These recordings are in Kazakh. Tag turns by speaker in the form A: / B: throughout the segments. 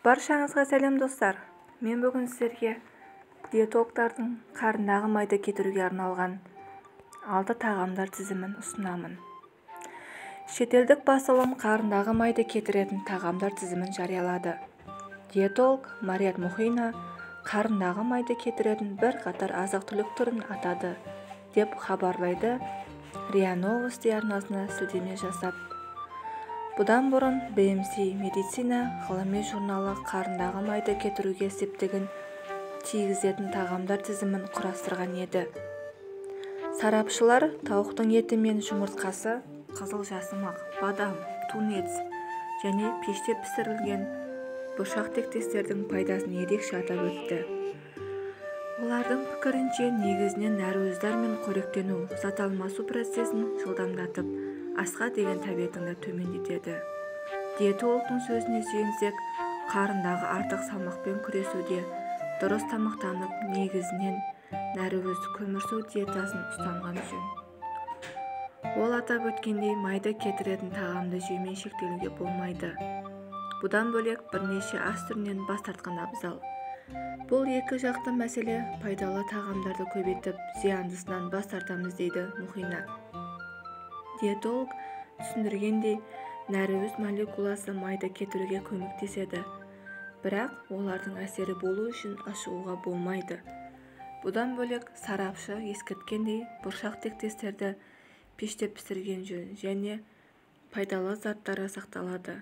A: Баршаңызға сәлем достар. Мен бүгін сіздерге диетологтардың қарындағы майды кетіруге арналған 6 тағамдар тізімін ұсынамын. Шетелдік басылым қарындағы майды кетіретін тағамдар тізімін жариялады. Диетолог Мариат Мухина қарындағы майды кетіретін бір қатар азық-түлік түрін атады, деп хабарлайды РИА Новости арнасына сілтеме жасап. Бұдан бұрын BMC медицина ғылыми журналы қарындағы майды кетіруге септігін тигізетін тағамдар тізімін құрастырған еді. Сарапшылар тауықтың еті мен жұмыртқасы, қызыл жасымақ, бадам, тунец және пеште пісірілген бұршақ тектестердің пайдасын ерекше атап өтті. Олардың пікірінше негізінен нәруыздар мен қоректену зат алмасу процесін жылдамдатып, асқа деген тәбетіңді төмендетеді. Диетологтың сөзіне сүйенсек, қарындағы артық салмақпен күресуде дұрыс тамақтанып, негізінен нәруыз көмірсу диетасын ұстанған жөн. Ол атап өткендей, майды кетіретін тағамды жеумен шектелуге болмайды. Бұдан бөлек бірнеше ас түрінен бас тартқан абзал. Бұл екі жақты мәселе, пайдалы тағамдарды көбейтіп, зияндысынан бас тартамыз дейді Мухина. Диетолог түсіндіргендей, нәруыз молекуласы майды кетіруге көмектеседі, бірақ олардың әсері болу үшін ашуға болмайды. Бұдан бөлек сарапшы ескерткендей, бұршақ тектестерді пеште пісірген жөн және пайдалы заттары сақталады.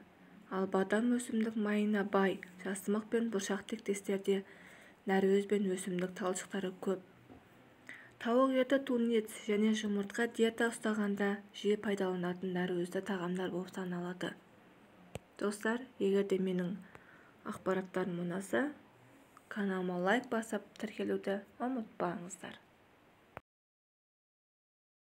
A: Ал бадам өсімдік майына бай, жасымық пен бұршақ тектестерде нәруыз бен өсімдік талшықтары көп. Тауық еті, тунец және жұмыртқа диета ұстағанда жиі пайдаланатын нәруызды тағамдар болып саналады. Достар, егер де менің ақпараттарым ұнаса, каналыма лайк басып тіркелуді ұмытпаңыздар.